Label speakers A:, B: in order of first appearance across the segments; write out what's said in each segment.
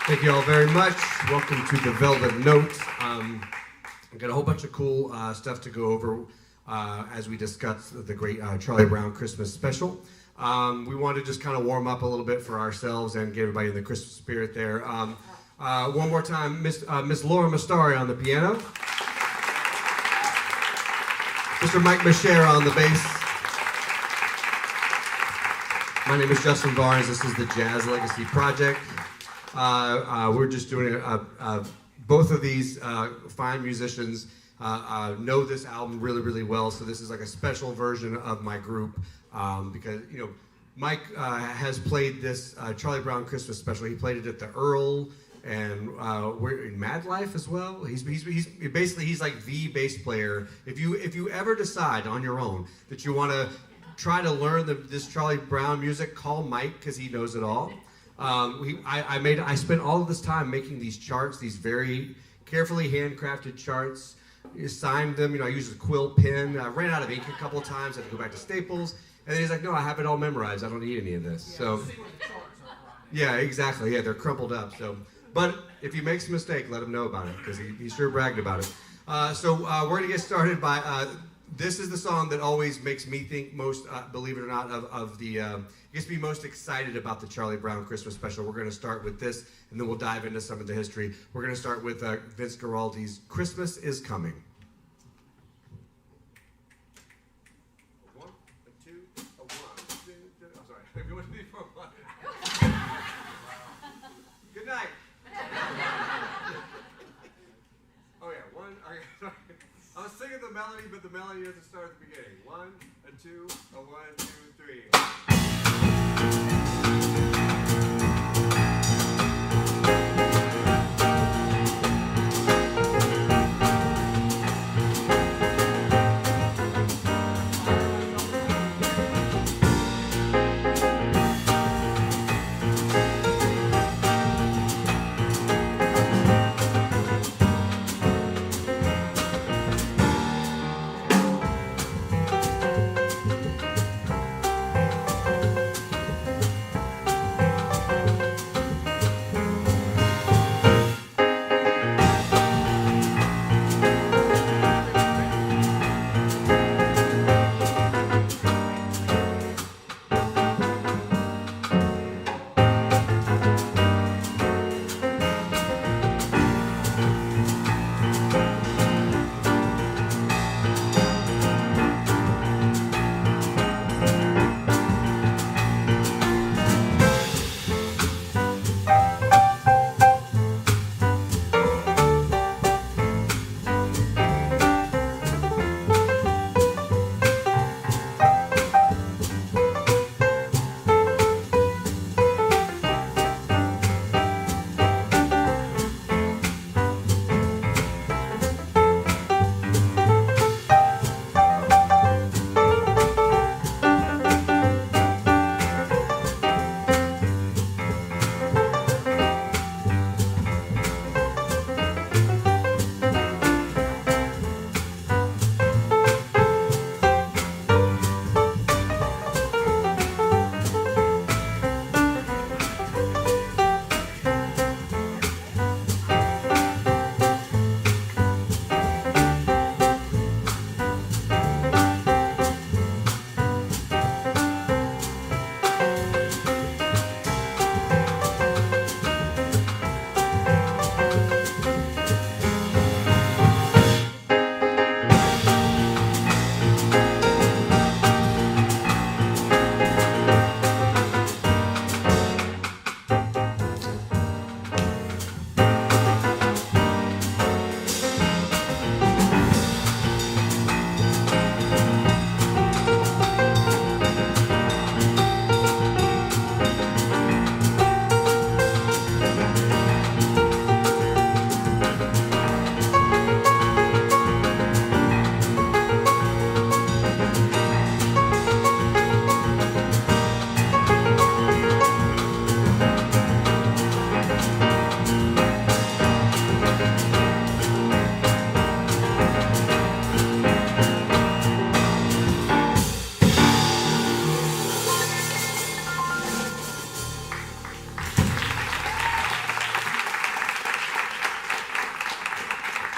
A: Thank you all very much. Welcome to the Velvet Note. I've got a whole bunch of cool stuff to go over as we discuss the great Charlie Brown Christmas special. We want to just kind of warm up a little bit for ourselves and get everybody in the Christmas spirit there. One more time, Miss Laura Mastari on the piano. Mr. Mike Machera on the bass. My name is Justin Barnes. This is the Jazz Legacy Project. We're just doing both of these fine musicians know this album really, really well. So this is like a special version of my group because, you know, Mike has played this Charlie Brown Christmas special. He played it at the Earl, and we're in Mad Life as well. He's basically like the bass player. If you ever decide on your own that you want to try to learn this Charlie Brown music, call Mike because he knows it all. I spent all of this time making these charts, these very carefully handcrafted charts. You signed them, you know, I used a quill pen. I ran out of ink a couple of times, I had to go back to Staples. And then he's like, no, I have it all memorized. I don't need any of this.
B: Yeah,
A: Yeah, exactly. Yeah, they're crumpled up. So, but if he makes a mistake, let him know about it because he sure bragged about it. So we're gonna get started by, this is the song that always makes me think most, believe it or not, of the, gets me most excited about the Charlie Brown Christmas special. We're going to start with this, and then we'll dive into some of the history. We're going to start with Vince Guaraldi's Christmas is Coming. A one, a two, a one, two, three. I'm sorry. Everyone need for one. Good night. Oh yeah, one. Okay, I was singing the melody, but the melody doesn't start at the beginning. One, a two, a one, two, three.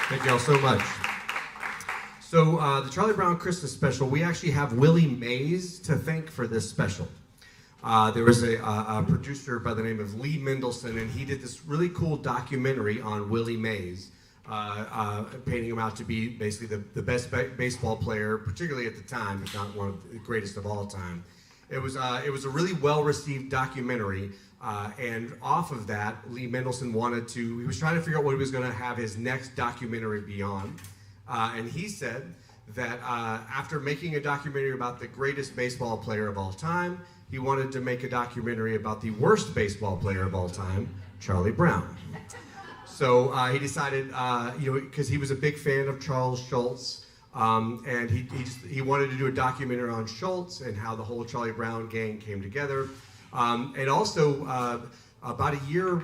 A: Thank y'all so much. So the Charlie Brown Christmas special, we actually have Willie Mays to thank for this special. There was a producer by the name of Lee Mendelson, and he did this really cool documentary on Willie Mays, painting him out to be basically the best baseball player, particularly at the time, if not one of the greatest of all time. It was a really well-received documentary, and off of that, Lee Mendelson he was trying to figure out what he was going to have his next documentary be on. And he said that after making a documentary about the greatest baseball player of all time, he wanted to make a documentary about the worst baseball player of all time, Charlie Brown. So he decided, because he was a big fan of Charles Schultz, and he wanted to do a documentary on Schultz and how the whole Charlie Brown gang came together. And also, about a year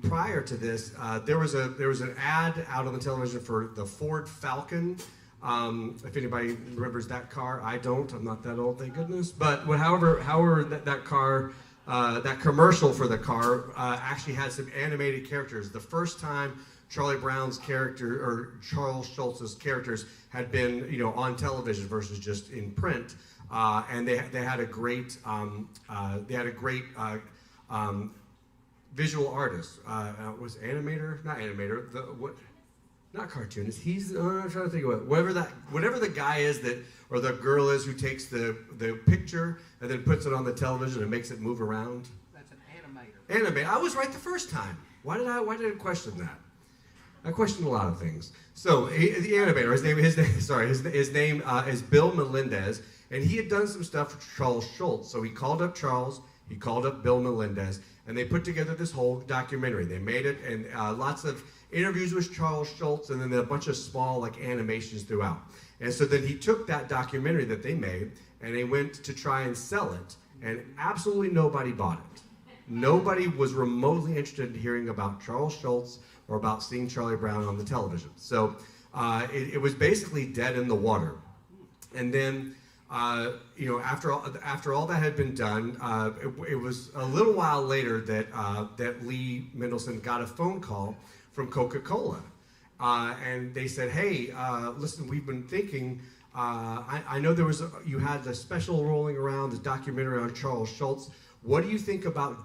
A: prior to this, there was an ad out on the television for the Ford Falcon. If anybody remembers that car, I don't. I'm not that old, thank goodness. But however that car, that commercial for the car actually had some animated characters. The first time Charlie Brown's character or Charles Schultz's characters had been, on television versus just in print, and they had a great visual artist. Was animator? Not animator. Not cartoonist. He's I'm trying to think of whatever the guy is or the girl is who takes the picture and then puts it on the television and makes it move around.
B: That's an animator.
A: Animator. I was right the first time. Why did I question that? I questioned a lot of things. So the animator. His name is Bill Melendez, and he had done some stuff for Charles Schultz. So he called up Charles. He called up Bill Melendez, and they put together this whole documentary. They made it, and lots of interviews with Charles Schultz, and then a bunch of small animations throughout. And so then he took that documentary that they made, and they went to try and sell it, and absolutely nobody bought it. Nobody was remotely interested in hearing about Charles Schultz or about seeing Charlie Brown on the television. So it was basically dead in the water. And then after all that had been done, it was a little while later that Lee Mendelson got a phone call from Coca-Cola, and they said, "Hey, listen, we've been thinking. I know you had the special rolling around, this documentary on Charles Schultz. What do you think about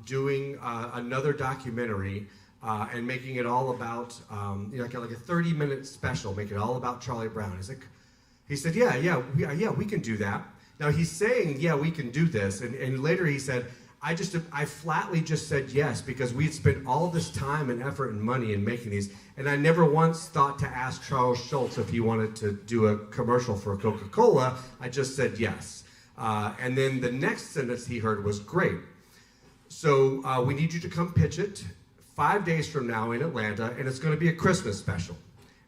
A: doing another documentary and making it all about like a 30-minute special, make it all about Charlie Brown?" He said, yeah, we can do that. Now he's saying, yeah, we can do this. And later he said, I flatly just said yes because we had spent all this time and effort and money in making these. And I never once thought to ask Charles Schultz if he wanted to do a commercial for Coca-Cola. I just said yes. And then the next sentence he heard was, great. So we need you to come pitch it 5 days from now in Atlanta, and it's going to be a Christmas special.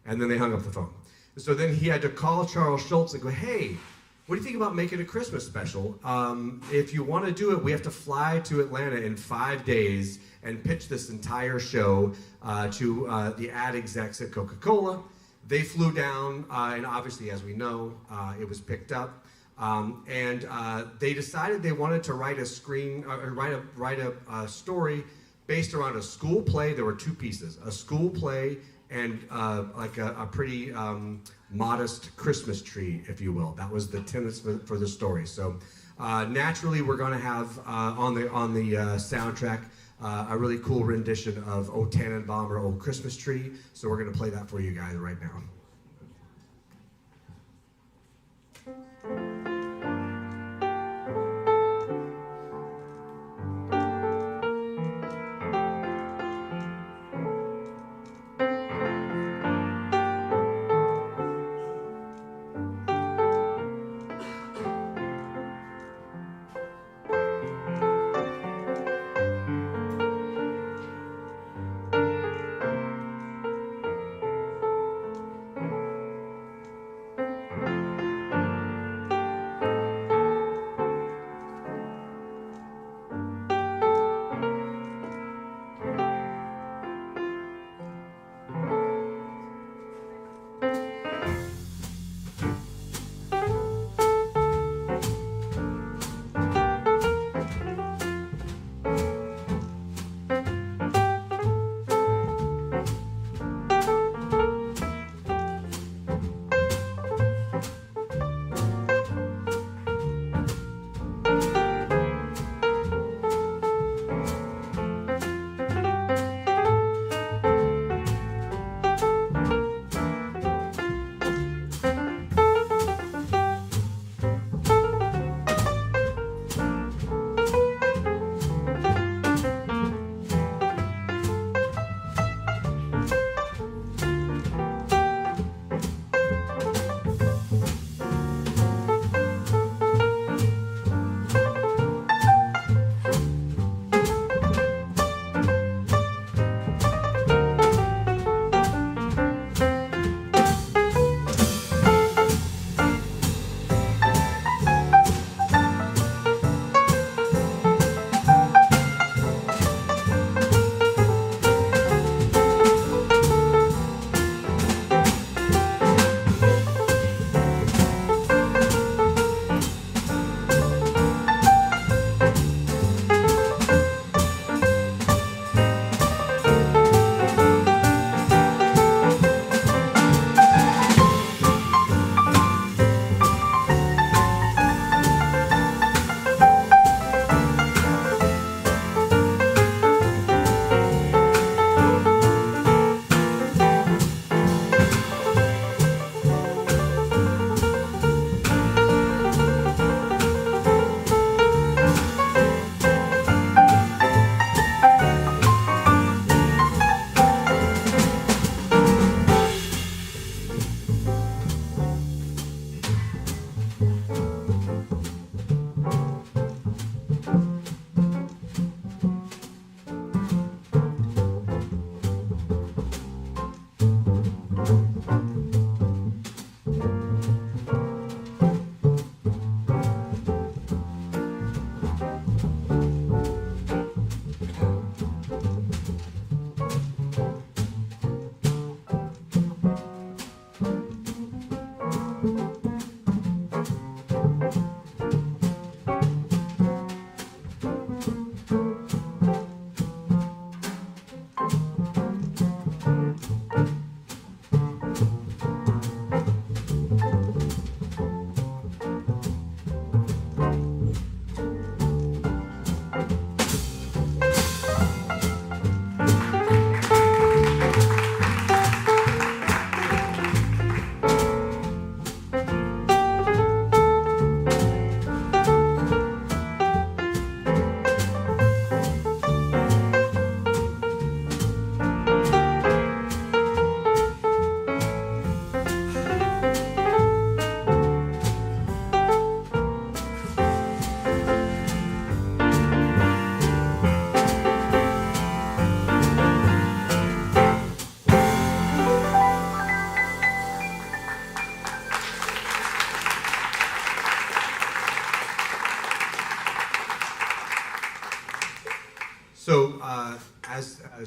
A: And then they hung up the phone. So then he had to call Charles Schultz and go, hey, what do you think about making a Christmas special? If you want to do it, we have to fly to Atlanta in 5 days and pitch this entire show to the ad execs at Coca-Cola. They flew down, and obviously, as we know, it was picked up. And they decided they wanted to write a story based around a school play. There were two pieces: a school play and a pretty modest Christmas tree, if you will. That was the tenets for the story. So naturally, we're going to have on the soundtrack a really cool rendition of "O Tannenbaum" or "Old Christmas Tree." So we're going to play that for you guys right now.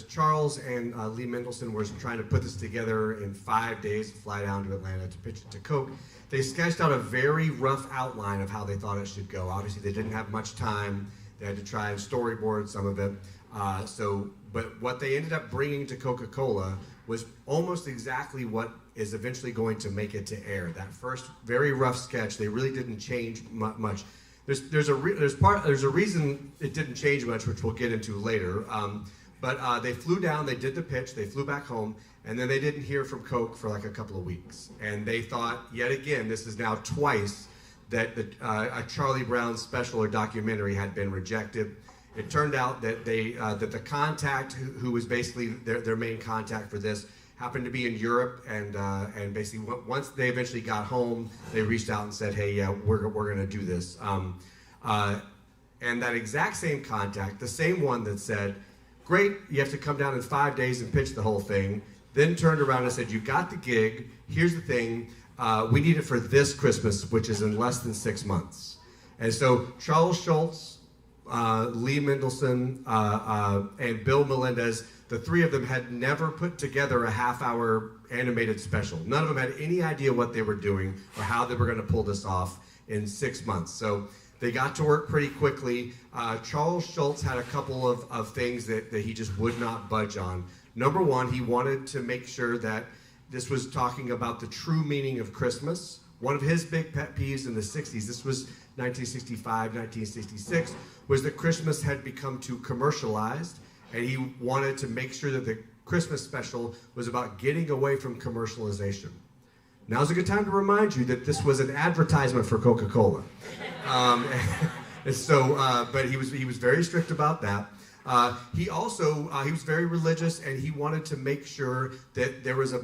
A: Charles and Lee Mendelson were trying to put this together in 5 days, fly down to Atlanta to pitch it to Coke. They sketched out a very rough outline of how they thought it should go. Obviously, they didn't have much time. They had to try and storyboard some of it. But what they ended up bringing to Coca-Cola was almost exactly what is eventually going to make it to air. That first very rough sketch, they really didn't change much. There's a reason it didn't change much, which we'll get into later. But they flew down, they did the pitch, they flew back home, and then they didn't hear from Coke for like a couple of weeks. And they thought, yet again, this is now twice that a Charlie Brown special or documentary had been rejected. It turned out that that the contact who was basically their main contact for this happened to be in Europe, and basically once they eventually got home, they reached out and said, hey, yeah, we're going to do this. And that exact same contact, the same one that said, great, you have to come down in 5 days and pitch the whole thing, then turned around and said, you got the gig, here's the thing, we need it for this Christmas, which is in less than 6 months. And so Charles Schultz, Lee Mendelson, and Bill Melendez, the three of them had never put together a half-hour animated special. None of them had any idea what they were doing or how they were going to pull this off in 6 months. So they got to work pretty quickly. Charles Schultz had a couple of things that he just would not budge on. Number one, he wanted to make sure that this was talking about the true meaning of Christmas. One of his big pet peeves in the 60s, this was 1965, 1966, was that Christmas had become too commercialized, and he wanted to make sure that the Christmas special was about getting away from commercialization. Now's a good time to remind you that this was an advertisement for Coca-Cola. But he was very strict about that. He was very religious, and he wanted to make sure that there was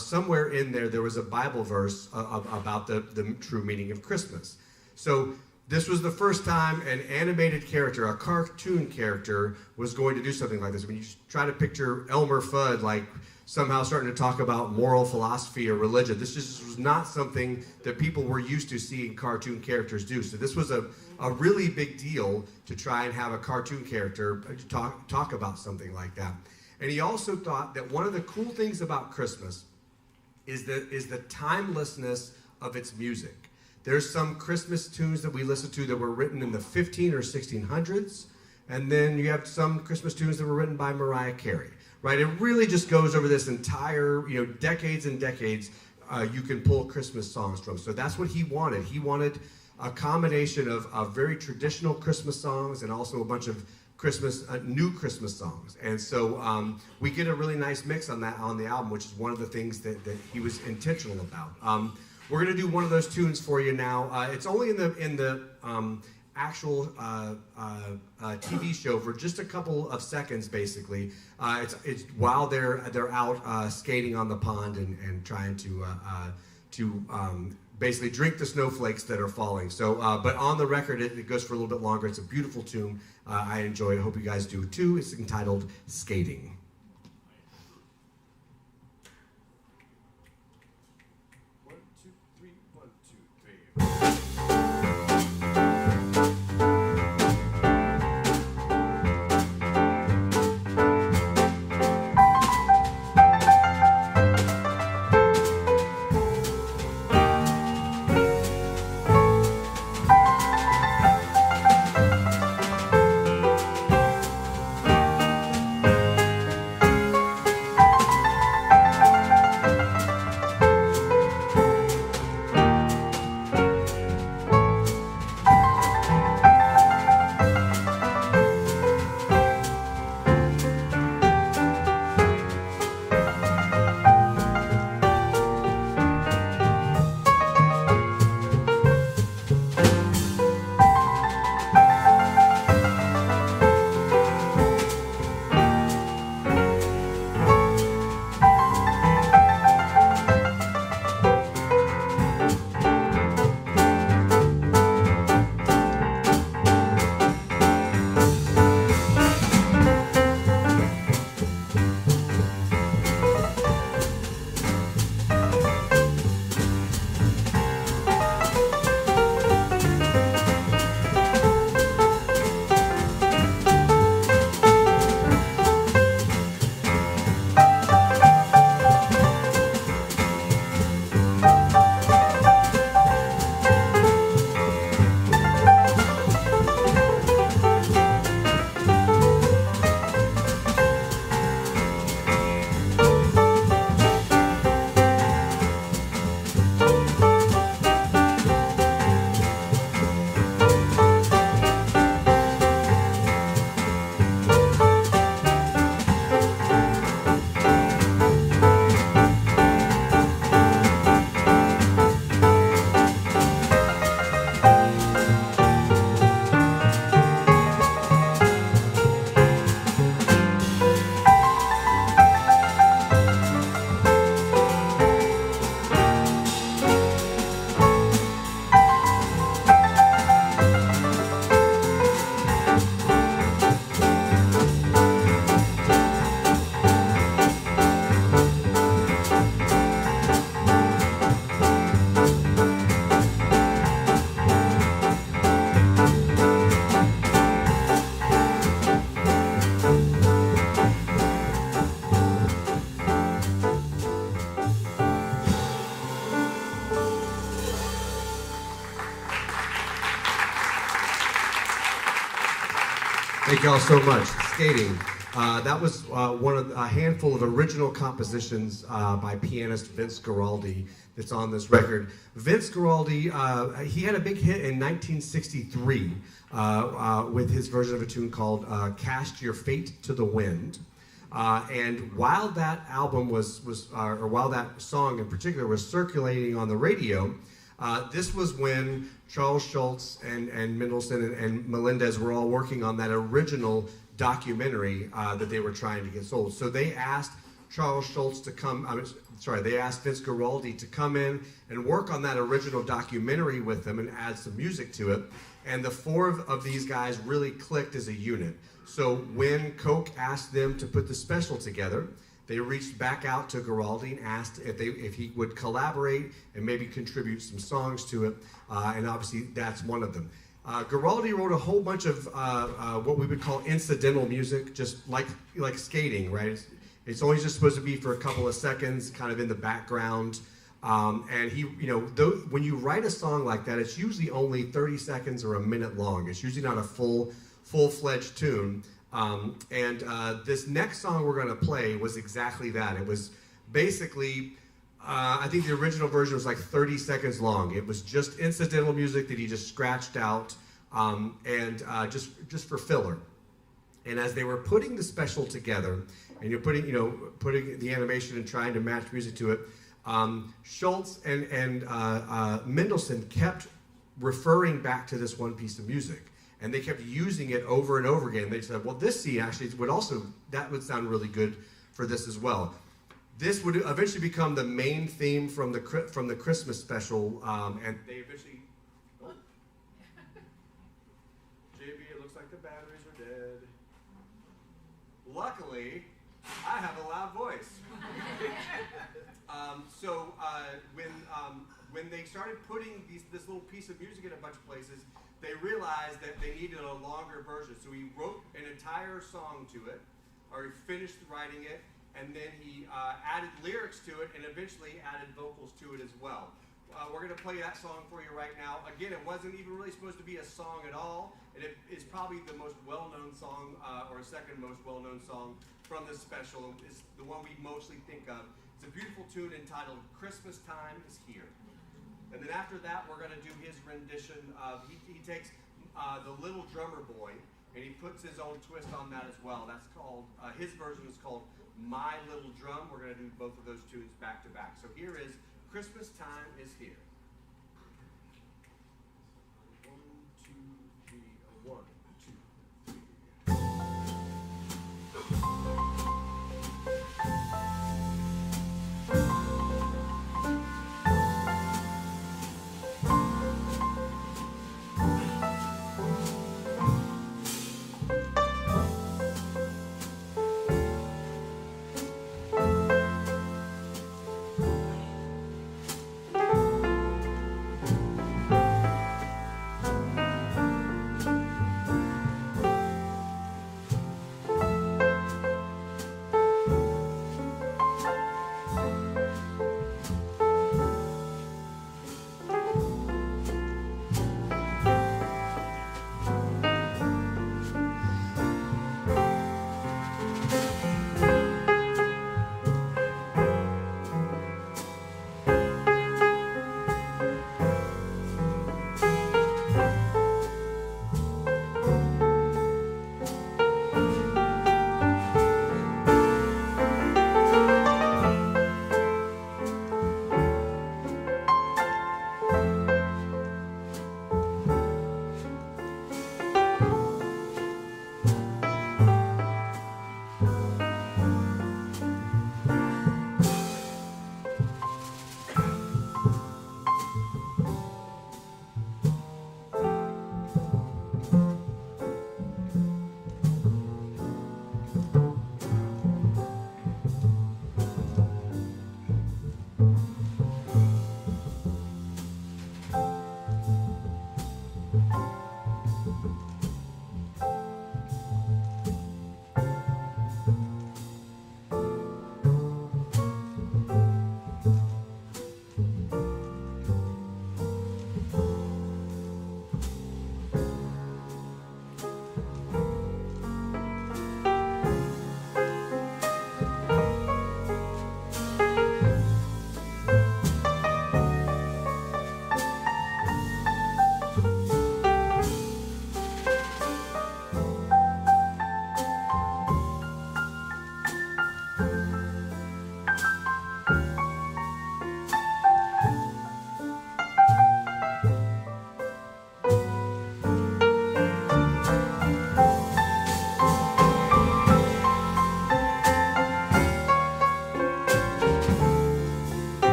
A: somewhere in there was a Bible verse about the true meaning of Christmas. So this was the first time an animated character, a cartoon character, was going to do something like this. I mean, you try to picture Elmer Fudd like somehow starting to talk about moral philosophy or religion. This just was not something that people were used to seeing cartoon characters do. So this was a really big deal to try and have a cartoon character talk about something like that. And he also thought that one of the cool things about Christmas is the timelessness of its music. There's some Christmas tunes that we listen to that were written in the 15 or 1600s, and then you have some Christmas tunes that were written by Mariah Carey, right? It really just goes over this entire, decades and decades you can pull Christmas songs from. So that's what he wanted. He wanted a combination of very traditional Christmas songs and also a bunch of new Christmas songs. And so we get a really nice mix on the album, which is one of the things that he was intentional about. We're going to do one of those tunes for you now. It's only in the actual TV show for just a couple of seconds, basically. It's while they're out skating on the pond and trying to basically drink the snowflakes that are falling. So, but on the record, it goes for a little bit longer. It's a beautiful tune. I enjoy it. I hope you guys do too. It's entitled Skating. 1, 2, 3, 1, 2, 3. Thank you all so much. Skating. That was one of a handful of original compositions by pianist Vince Guaraldi that's on this record. Vince Guaraldi, he had a big hit in 1963 with his version of a tune called "Cast Your Fate to the Wind." And while that album or while that song in particular was circulating on the radio, this was when Charles Schultz and Mendelssohn and Melendez were all working on that original documentary that they were trying to get sold. So they asked Charles Schultz to they asked Vince Guaraldi to come in and work on that original documentary with them and add some music to it. And the four of these guys really clicked as a unit. So when Coke asked them to put the special together, they reached back out to Guaraldi and asked if he would collaborate and maybe contribute some songs to it, and obviously that's one of them. Guaraldi wrote a whole bunch of what we would call incidental music, just like skating, right? It's only just supposed to be for a couple of seconds, kind of in the background. And he, when you write a song like that, it's usually only 30 seconds or a minute long. It's usually not a full-fledged tune. This next song we're going to play was exactly that. It was basically, I think the original version was like 30 seconds long. It was just incidental music that he just scratched out, just for filler. And as they were putting the special together, and you're putting the animation and trying to match music to it, Schultz and Mendelssohn kept referring back to this one piece of music. And they kept using it over and over again. They said, well, this scene actually that would sound really good for this as well. This would eventually become the main theme from the Christmas special, and they eventually... Oh. JB, it looks like the batteries are dead. Luckily, I have a loud voice. When they started putting this little piece of music in a bunch of places, they realized that they needed a longer version. So he wrote an entire song to it, or he finished writing it, and then he added lyrics to it, and eventually added vocals to it as well. We're going to play that song for you right now. Again, it wasn't even really supposed to be a song at all, and it is probably the most well-known song, or second most well-known song from this special. It's the one we mostly think of. It's a beautiful tune entitled "Christmas Time is Here." And then after that, we're going to do his rendition of, he takes the Little Drummer Boy, and he puts his own twist on that as well. That's called, his version is called My Little Drum. We're going to do both of those tunes back to back. So here is Christmas Time is Here. 1, 2, 3, 1, 2, 3.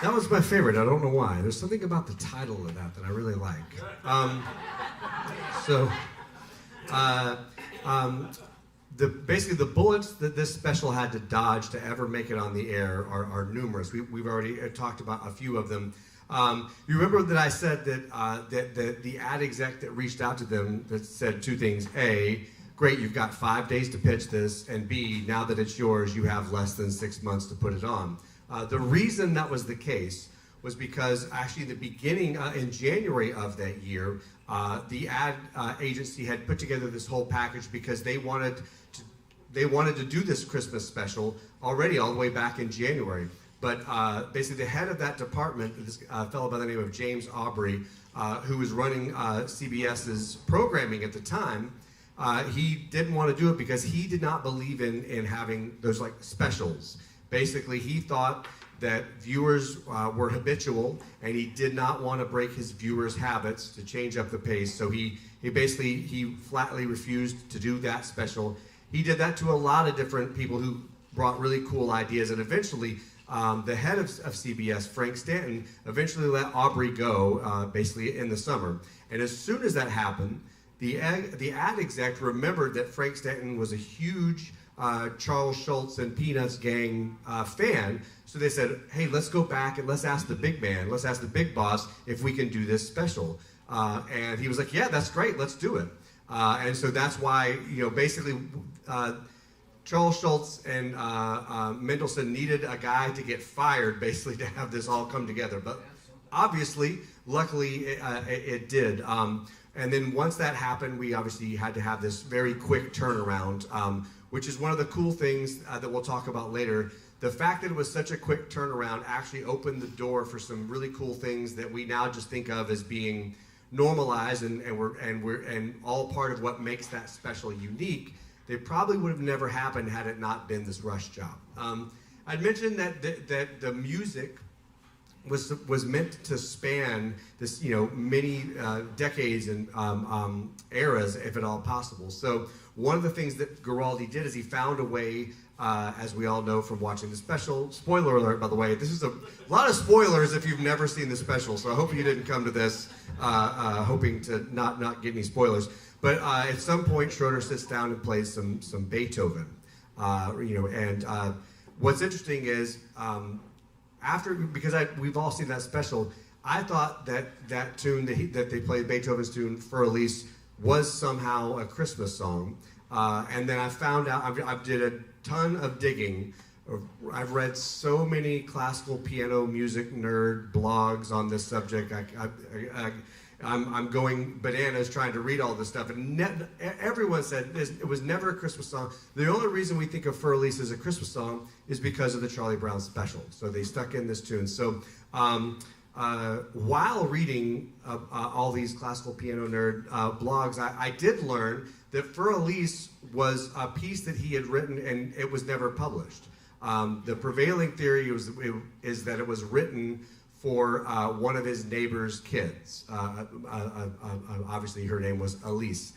A: That was my favorite. I don't know why. There's something about the title of that I really like. So, basically the bullets that this special had to dodge to ever make it on the air are numerous. We've already talked about a few of them. You remember that I said that the ad exec that reached out to them that said two things: A, great, you've got 5 days to pitch this, and B, now that it's yours, you have less than 6 months to put it on. The reason that was the case was because actually the beginning, in January of that year, the ad agency had put together this whole package because they wanted to do this Christmas special already all the way back in January. But basically the head of that department, this fellow by the name of James Aubrey, who was running CBS's programming at the time, he didn't want to do it because he did not believe in having those like specials. Basically, he thought that viewers were habitual, and he did not want to break his viewers' habits to change up the pace. So he flatly refused to do that special. He did that to a lot of different people who brought really cool ideas, and eventually the head of CBS, Frank Stanton, eventually let Aubrey go, basically in the summer. And as soon as that happened, the ad exec remembered that Frank Stanton was a huge Charles Schultz and Peanuts gang fan. So they said, hey, let's go back and let's ask the big man, let's ask the big boss if we can do this special. And he was like, yeah, that's great, let's do it. And so that's why, basically Charles Schultz and Mendelsohn needed a guy to get fired, basically, to have this all come together. But obviously, luckily, it did. And then once that happened, we obviously had to have this very quick turnaround, which is one of the cool things that we'll talk about later. The fact that it was such a quick turnaround actually opened the door for some really cool things that we now just think of as being normalized and all part of what makes that special unique. They probably would have never happened had it not been this rush job. I'd mentioned that the music was meant to span this, many decades and eras, if at all possible. So one of the things that Giraldi did is he found a way, as we all know from watching the special. Spoiler alert, by the way. This is a lot of spoilers if you've never seen the special. So I hope you didn't come to this hoping to not get any spoilers. But at some point, Schroeder sits down and plays some Beethoven. And what's interesting is because we've all seen that special, I thought that tune that they played, Beethoven's tune for Elise, was somehow a Christmas song. And then I found out, I did a ton of digging. I've read so many classical piano music nerd blogs on this subject. I'm going bananas trying to read all this stuff, and everyone said it was never a Christmas song. The only reason we think of Fur Elise as a Christmas song is because of the Charlie Brown special. So they stuck in this tune. So while reading all these classical piano nerd blogs, I did learn that Fur Elise was a piece that he had written and it was never published. The prevailing theory is that it was written for one of his neighbor's kids. Obviously, her name was Elise,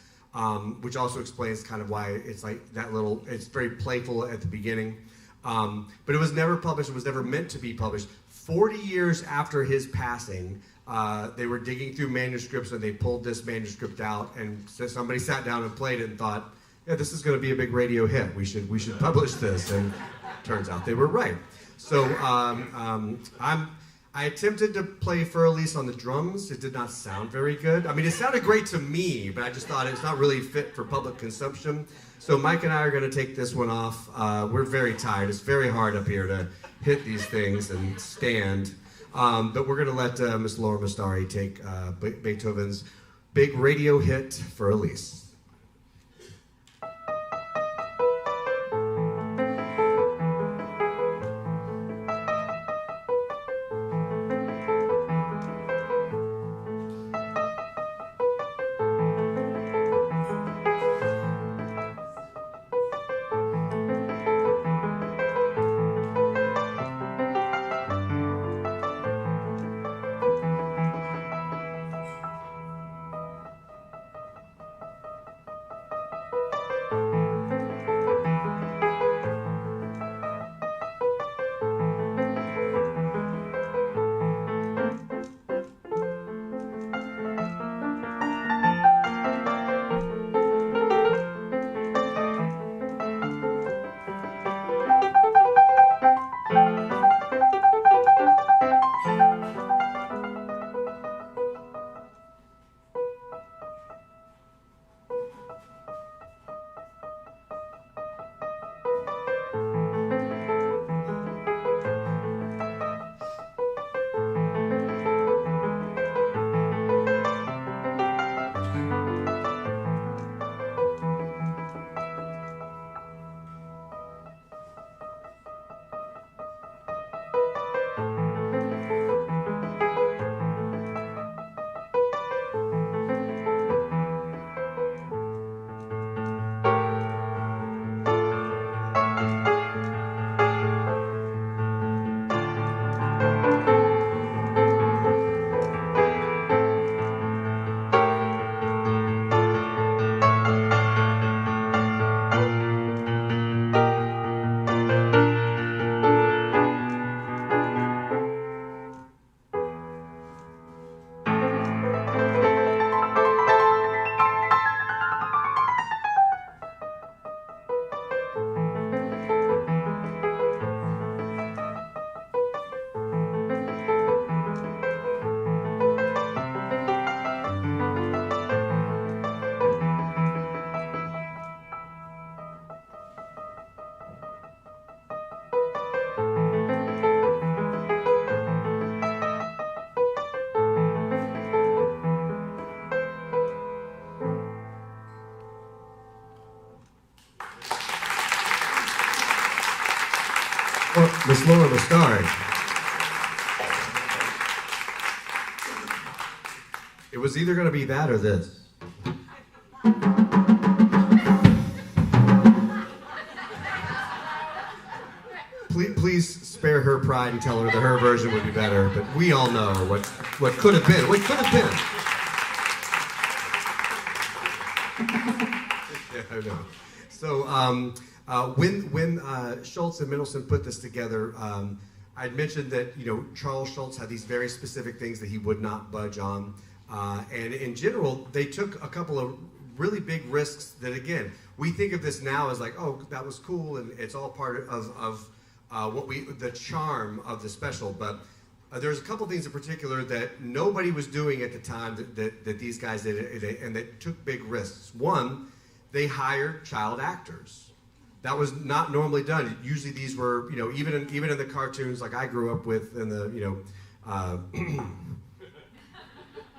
A: which also explains kind of why it's like that little, it's very playful at the beginning. But it was never published, it was never meant to be published. 40 years after his passing, they were digging through manuscripts and they pulled this manuscript out, and so somebody sat down and played it and thought, yeah, this is going to be a big radio hit. We should publish this. And turns out they were right. So I attempted to play Fur Elise on the drums. It did not sound very good. I mean, it sounded great to me, but I just thought it's not really fit for public consumption. So Mike and I are going to take this one off. We're very tired. It's very hard up here to hit these things and stand. But we're going to let Miss Laura Mastari take Beethoven's big radio hit, Fur Elise. Miss Laura Mustard. It was either going to be that or this. Please spare her pride and tell her that her version would be better, but we all know what could have been. What could have been. Yeah, I know. So when Schultz and Mendelsohn put this together, I'd mentioned that Charles Schultz had these very specific things that he would not budge on, and in general, they took a couple of really big risks that, again, we think of this now as like, oh, that was cool, and it's all part of the charm of the special, but there's a couple things in particular that nobody was doing at the time that these guys did, and that took big risks. One, they hired child actors. That was not normally done. Usually these were, even in the cartoons like I grew up with in the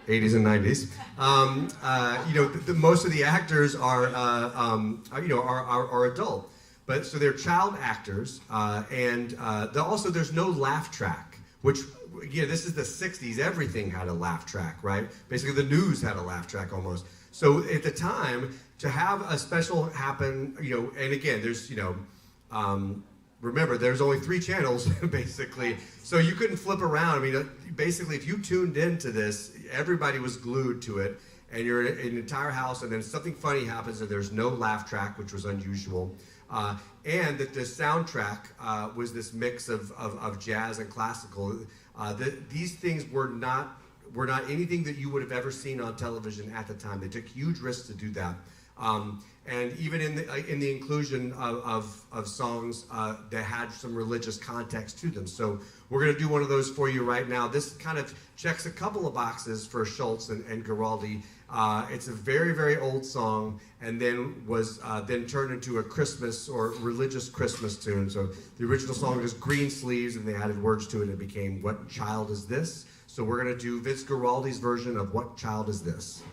A: 80s and 90s. Most of the actors are adult. But so they're child actors, and also there's no laugh track, which, this is the 60s. Everything had a laugh track, right? Basically, the news had a laugh track almost. So at the time, to have a special happen, and again, there's, remember, there's only 3 channels, basically. So you couldn't flip around. I mean, basically, if you tuned into this, everybody was glued to it, and you're in an entire house, and then something funny happens, and there's no laugh track, which was unusual. And that the soundtrack was this mix of jazz and classical. These things were not anything that you would have ever seen on television at the time. They took huge risks to do that. And even in the inclusion of songs that had some religious context to them. So we're going to do one of those for you right now. This kind of checks a couple of boxes for Schultz and Giraldi. It's a very, very old song, and then was then turned into a Christmas or religious Christmas tune. So the original song was Green Sleeves, and they added words to it, and it became What Child Is This? So we're going to do Vince Guaraldi's version of What Child Is This?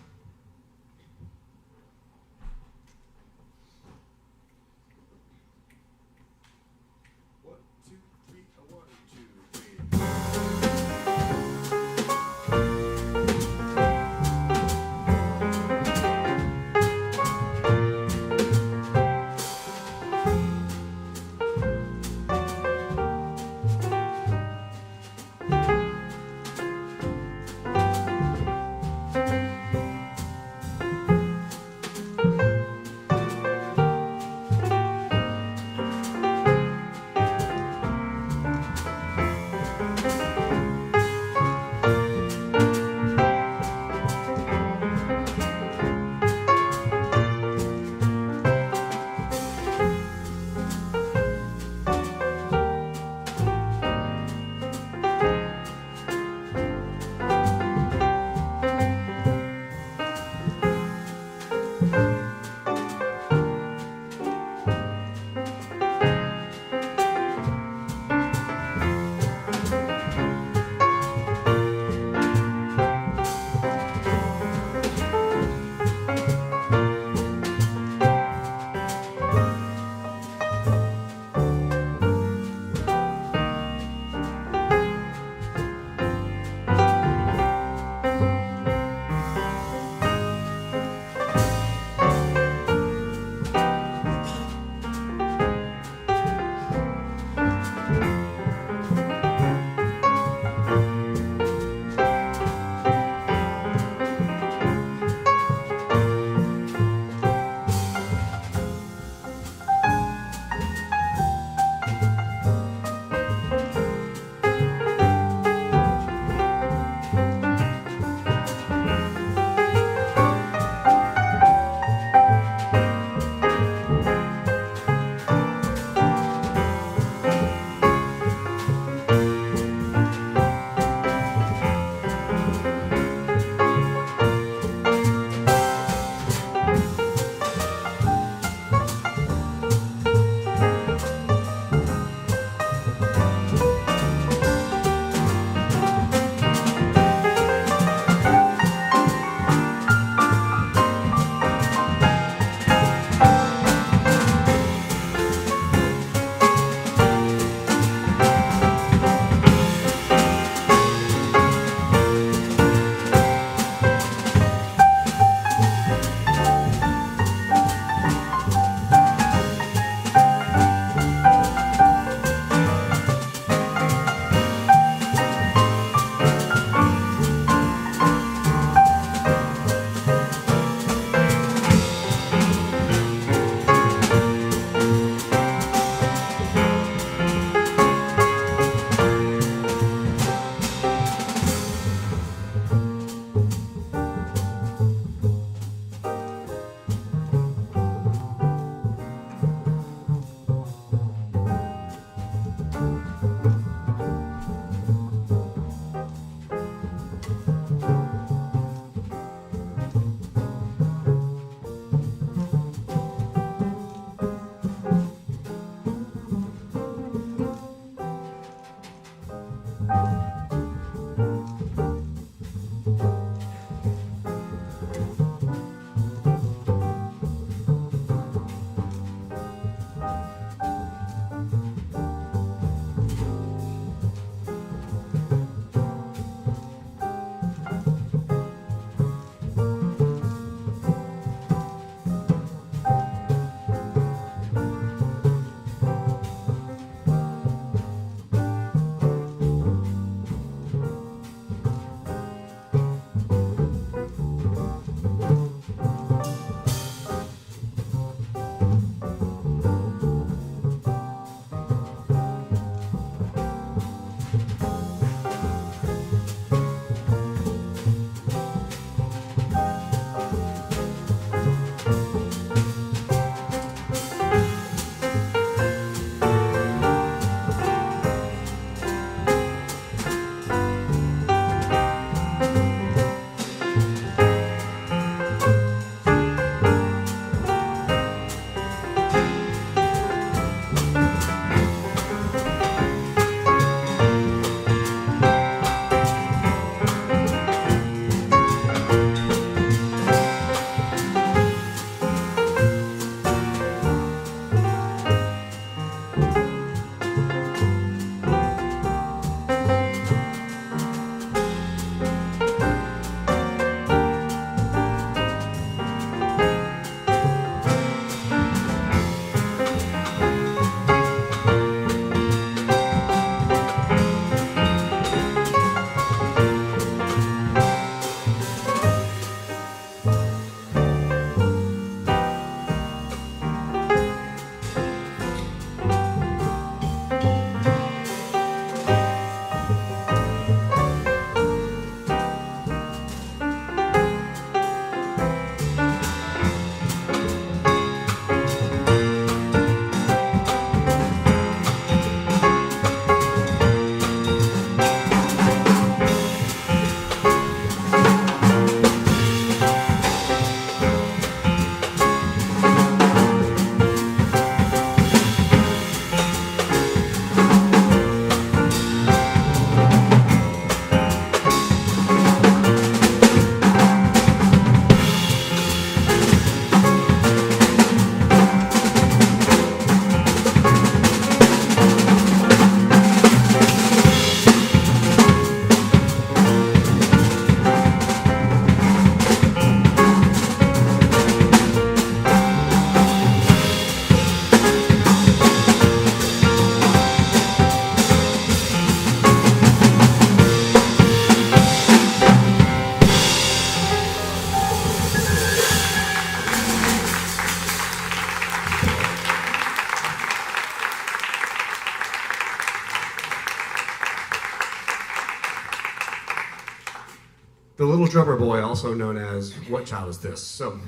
A: The Little Drummer Boy, also known as What Child Is This? So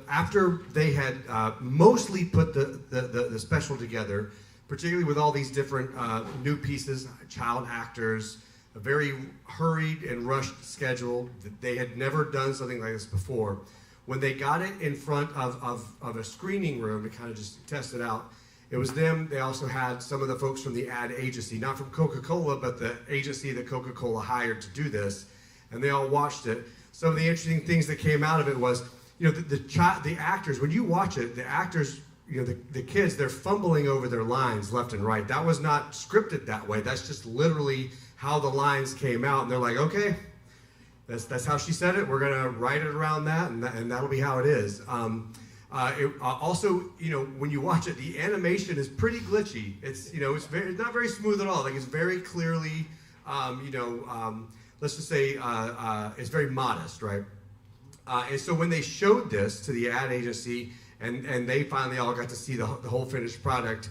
A: after they had mostly put the special together, particularly with all these different new pieces, child actors, a very hurried and rushed schedule, they had never done something like this before. When they got it in front of a screening room to kind of just test it out, it was them. They also had some of the folks from the ad agency, not from Coca-Cola, but the agency that Coca-Cola hired to do this, and they all watched it. Some of the interesting things that came out of it was, the actors, when you watch it, the actors, the kids, they're fumbling over their lines left and right. That was not scripted that way. That's just literally how the lines came out, and they're like, okay, that's how she said it. We're gonna write it around that, and that'll be how it is. Also, when you watch it, the animation is pretty glitchy. It's not very smooth at all. Like, it's very clearly, let's just say, it's very modest, right? And so when they showed this to the ad agency, and they finally all got to see the whole finished product,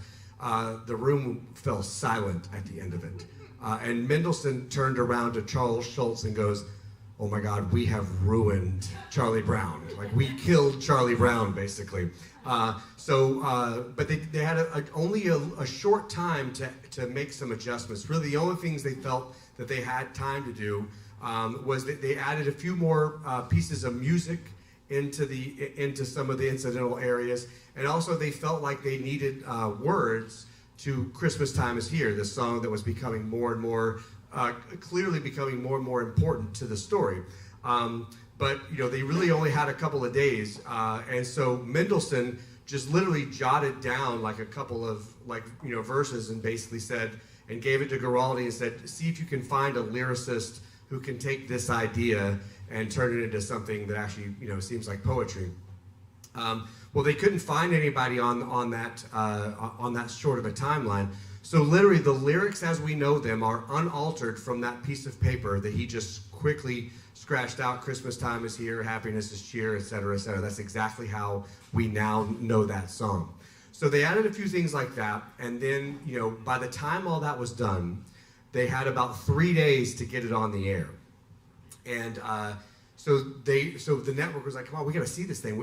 A: the room fell silent at the end of it. And Mendelsohn turned around to Charles Schultz and goes, "Oh my God, we have ruined Charlie Brown. Like, we killed Charlie Brown, basically." But they had only a short time to make some adjustments. Really, the only things they felt that they had time to do was that they added a few more pieces of music into some of the incidental areas, and also they felt like they needed words to Christmas Time is Here, the song that was becoming more and more, clearly becoming more and more important to the story. But they really only had a couple of days, and so Mendelssohn just literally jotted down like a couple of verses and basically said, and gave it to Guaraldi and said, see if you can find a lyricist who can take this idea and turn it into something that actually seems like poetry. Well, they couldn't find anybody on that short of a timeline. So literally the lyrics as we know them are unaltered from that piece of paper that he just quickly scratched out. Christmas time is here, happiness is cheer, etc., etc. That's exactly how we now know that song. So they added a few things like that, and then by the time all that was done, they had about 3 days to get it on the air. And so the network was like, come on, we got to see this thing.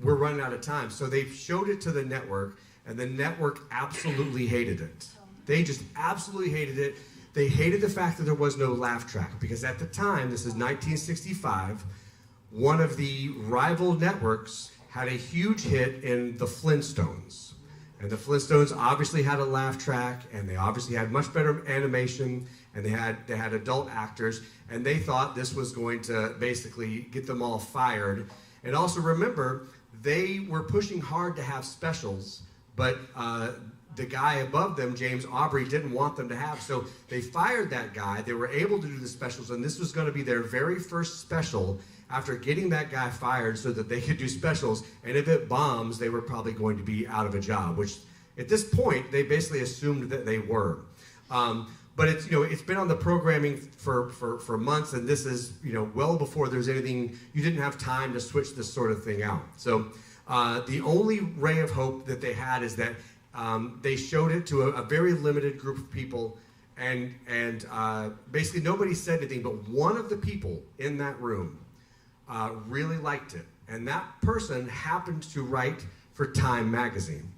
A: We're running out of time. So they showed it to the network, and the network absolutely hated it. They just absolutely hated it. They hated the fact that there was no laugh track, because at the time, this is 1965, one of the rival networks had a huge hit in The Flintstones. And The Flintstones obviously had a laugh track, and they obviously had much better animation, and they had adult actors, and they thought this was going to basically get them all fired. And also remember, they were pushing hard to have specials, but the guy above them, James Aubrey, didn't want them to have, so they fired that guy. They were able to do the specials, and this was going to be their very first special after getting that guy fired so that they could do specials, and if it bombs, they were probably going to be out of a job, which at this point, they basically assumed that they were. But it's been on the programming for months, and this is well before there's anything. You didn't have time to switch this sort of thing out. So the only ray of hope that they had is that they showed it to a very limited group of people, and basically nobody said anything, but one of the people in that room really liked it, and that person happened to write for Time magazine.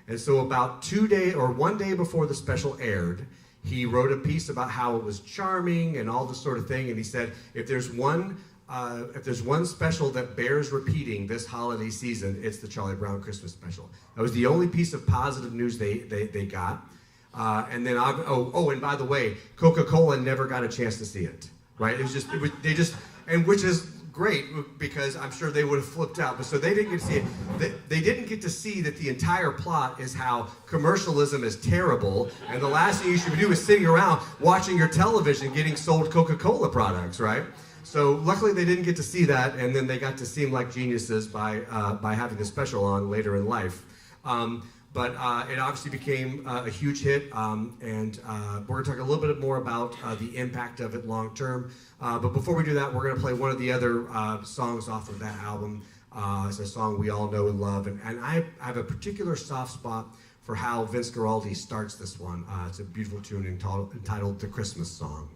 A: And so about 1 day before the special aired, he wrote a piece about how it was charming and all this sort of thing, and he said, if there's one special that bears repeating this holiday season, it's the Charlie Brown Christmas special. That was the only piece of positive news they got. And then, and by the way, Coca-Cola never got a chance to see it, right? Which is great, because I'm sure they would have flipped out. But so they didn't get to see it. They didn't get to see that the entire plot is how commercialism is terrible, and the last thing you should do is sitting around watching your television getting sold Coca-Cola products, right? So luckily they didn't get to see that, and then they got to seem like geniuses by having the special on later in life. But it obviously became a huge hit, and we're going to talk a little bit more about the impact of it long term. But before we do that, we're going to play one of the other songs off of that album. It's a song we all know and love, and I have a particular soft spot for how Vince Guaraldi starts this one. It's a beautiful tune entitled "The Christmas Song."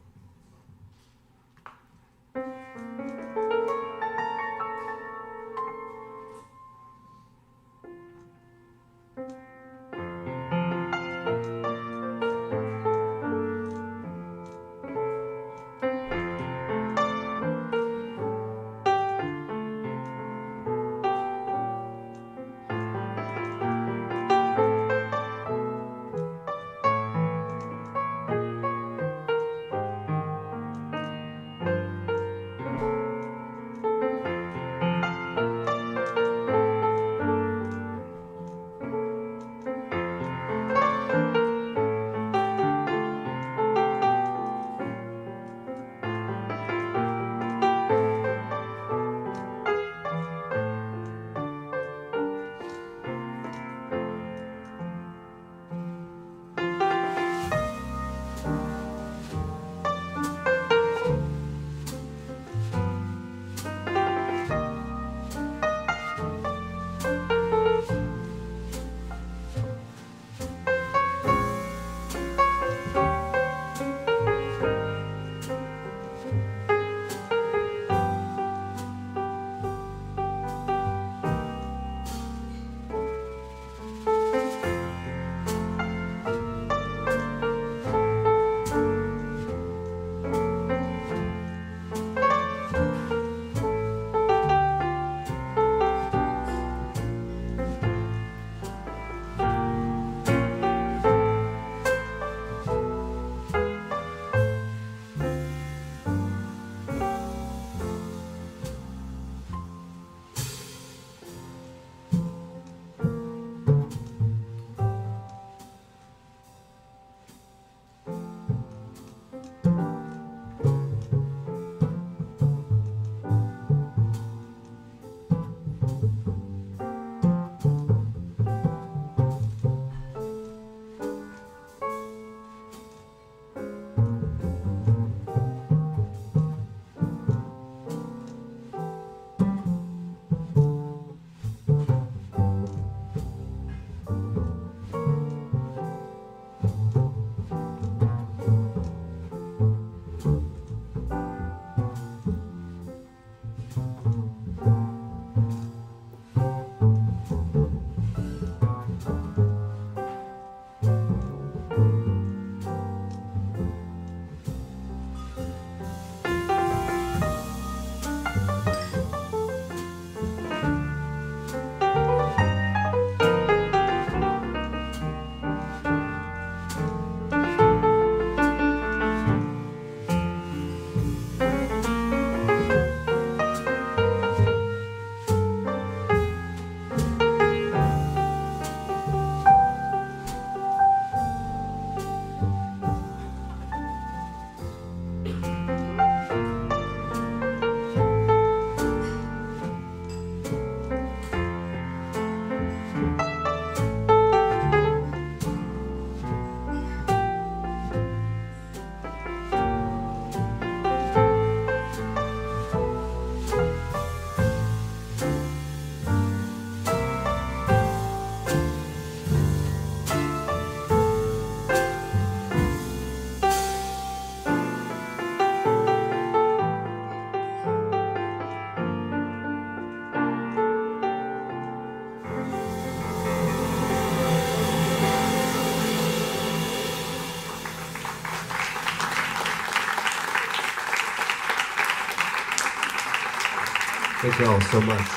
A: Thank you all so much.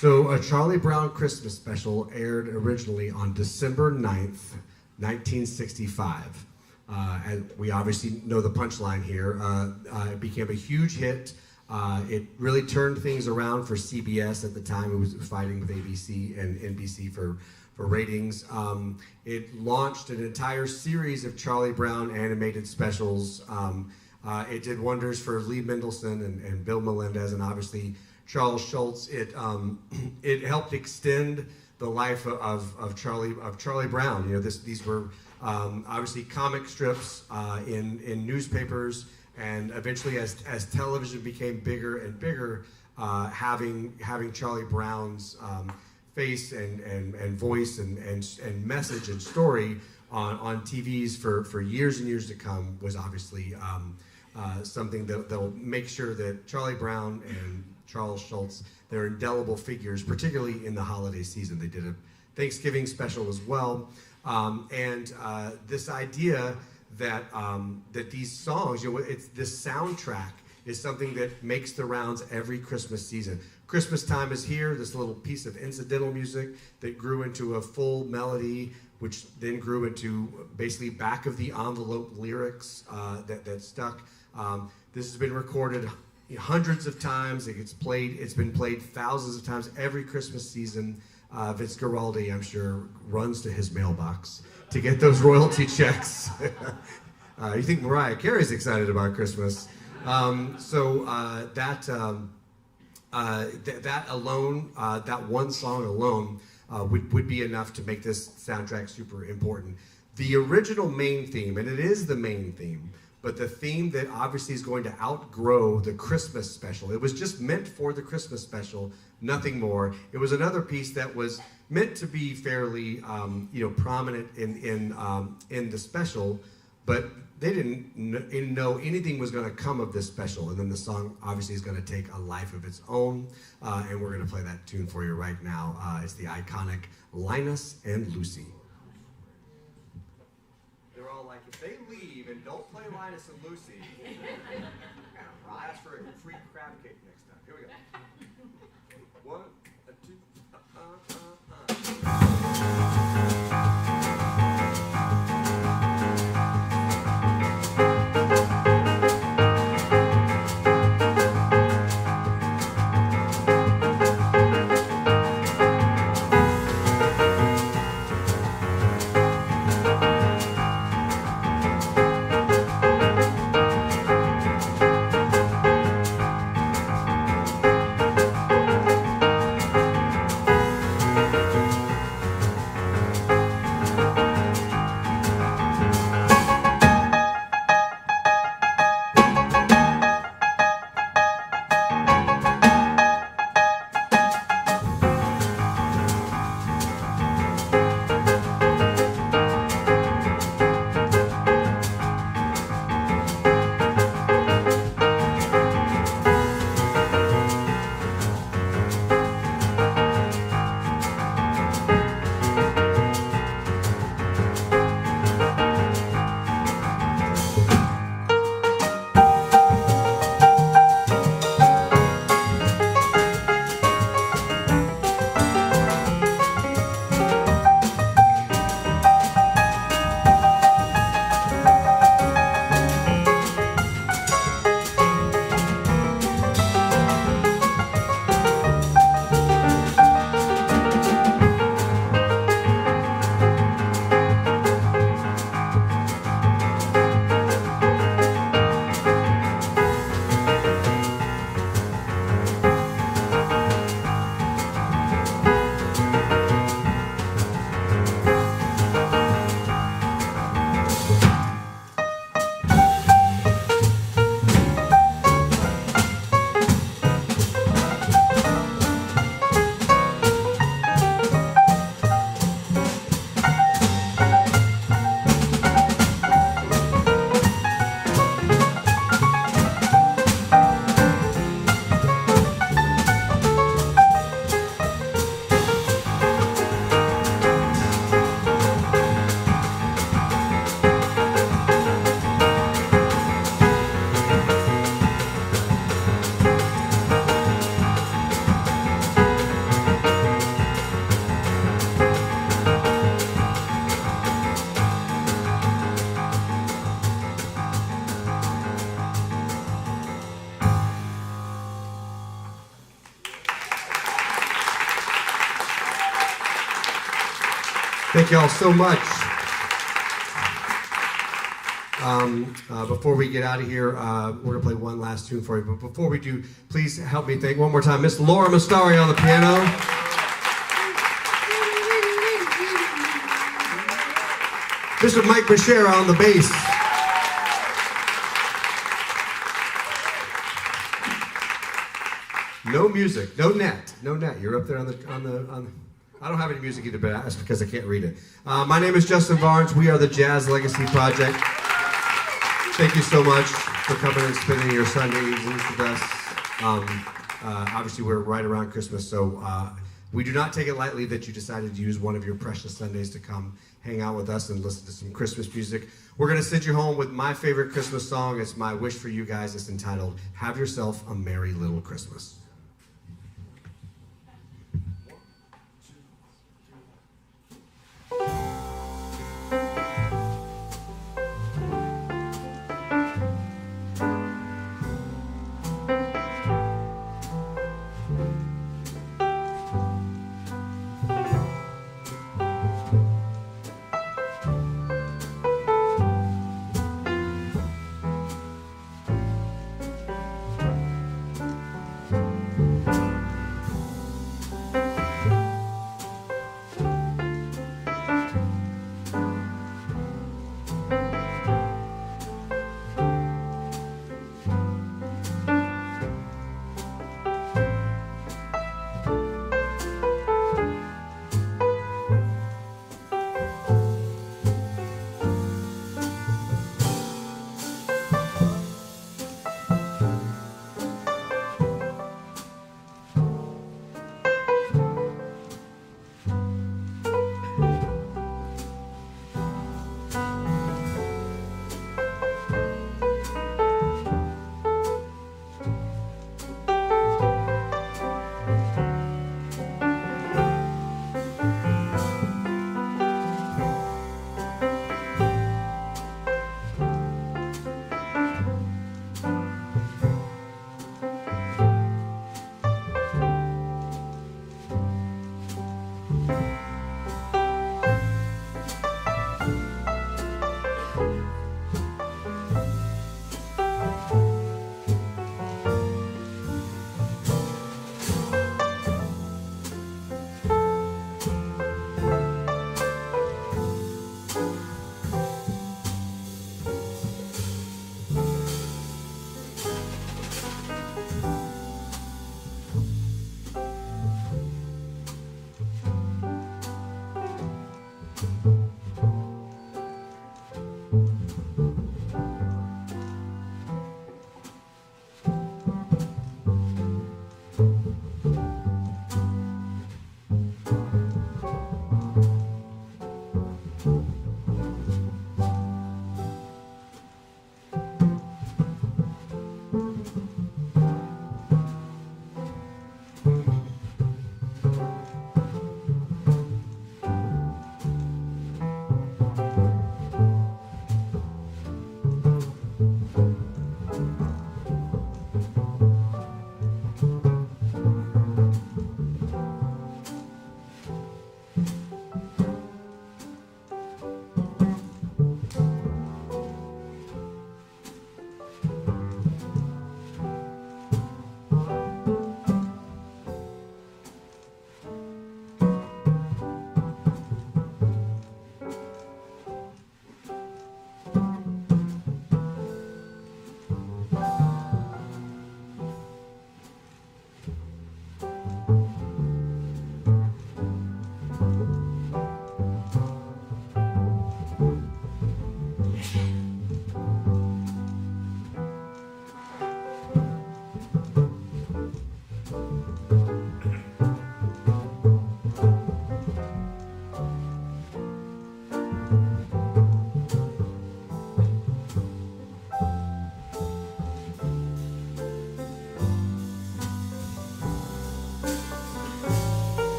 A: So, a Charlie Brown Christmas special aired originally on December 9th, 1965. And we obviously know the punchline here. It became a huge hit. It really turned things around for CBS at the time. It was fighting with ABC and NBC for ratings. It launched an entire series of Charlie Brown animated specials. It did wonders for Lee Mendelson and Bill Melendez, and obviously Charles Schultz. It helped extend the life of Charlie Brown. You know, these were obviously comic strips in newspapers, and eventually as television became bigger and bigger, having Charlie Brown's face and voice and message and story on TVs for years and years to come was obviously something that'll make sure that Charlie Brown and Charles Schultz, they're indelible figures, particularly in the holiday season. They did a Thanksgiving special as well. And this idea that that these songs, you know, it's this soundtrack is something that makes the rounds every Christmas season. Christmas time is here, this little piece of incidental music that grew into a full melody, which then grew into basically back of the envelope lyrics that stuck. This has been recorded hundreds of times. It's been played thousands of times every Christmas season. Vince Guaraldi, I'm sure, runs to his mailbox to get those royalty checks. You think Mariah Carey's excited about Christmas? That alone, that one song alone, would be enough to make this soundtrack super important. The original main theme, and it is the main theme, but the theme that obviously is going to outgrow the Christmas special. It was just meant for the Christmas special, nothing more. It was another piece that was meant to be fairly, prominent in the special, but they didn't know anything was going to come of this special. And then the song obviously is going to take a life of its own, and we're going to play that tune for you right now. It's the iconic Linus and Lucy. They're all like, if they leave and don't play Linus and Lucy, I'll ask for a free crab cake next time. Here we go. One, two, Thank you all so much. Before we get out of here, we're going to play one last tune for you. But before we do, please help me thank one more time Miss Laura Mastari on the piano. Mr. Mike Bashera on the bass. No music, no net. You're up there on the. I don't have any music either, but that's because I can't read it. My name is Justin Barnes. We are the Jazz Legacy Project. Thank you so much for coming and spending your Sunday evenings with us. Obviously, we're right around Christmas, so we do not take it lightly that you decided to use one of your precious Sundays to come hang out with us and listen to some Christmas music. We're going to send you home with my favorite Christmas song. It's my wish for you guys. It's entitled, Have Yourself a Merry Little Christmas.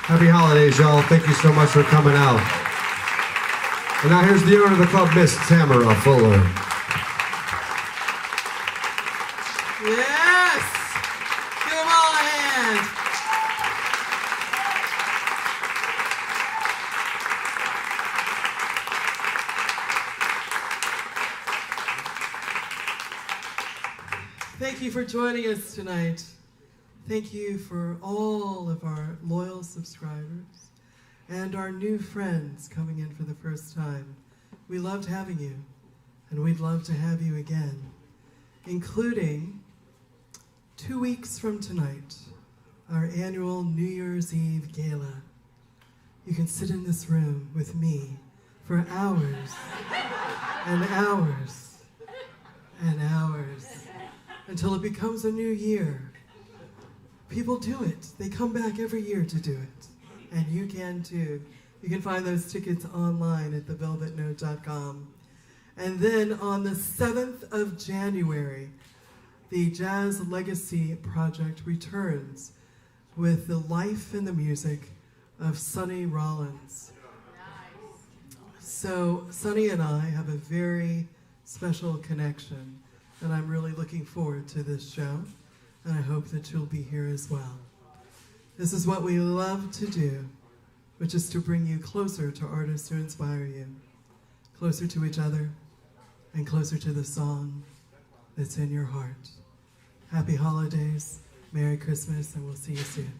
A: Happy holidays, y'all. Thank you so much for coming out. And now here's the owner of the club, Miss Tamara Fuller.
B: Yes! Give them all a hand. Thank you for joining us tonight. Thank you for all of our loyal subscribers and our new friends coming in for the first time. We loved having you, and we'd love to have you again, including 2 weeks from tonight, our annual New Year's Eve Gala. You can sit in this room with me for hours and hours and hours until it becomes a new year. People do it. They come back every year to do it. And you can too. You can find those tickets online at thevelvetnote.com. And then on the 7th of January, the Jazz Legacy Project returns with the life and the music of Sonny Rollins. So Sonny and I have a very special connection, and I'm really looking forward to this show, and I hope that you'll be here as well. This is what we love to do, which is to bring you closer to artists who inspire you, closer to each other, and closer to the song that's in your heart. Happy holidays, Merry Christmas, and we'll see you soon.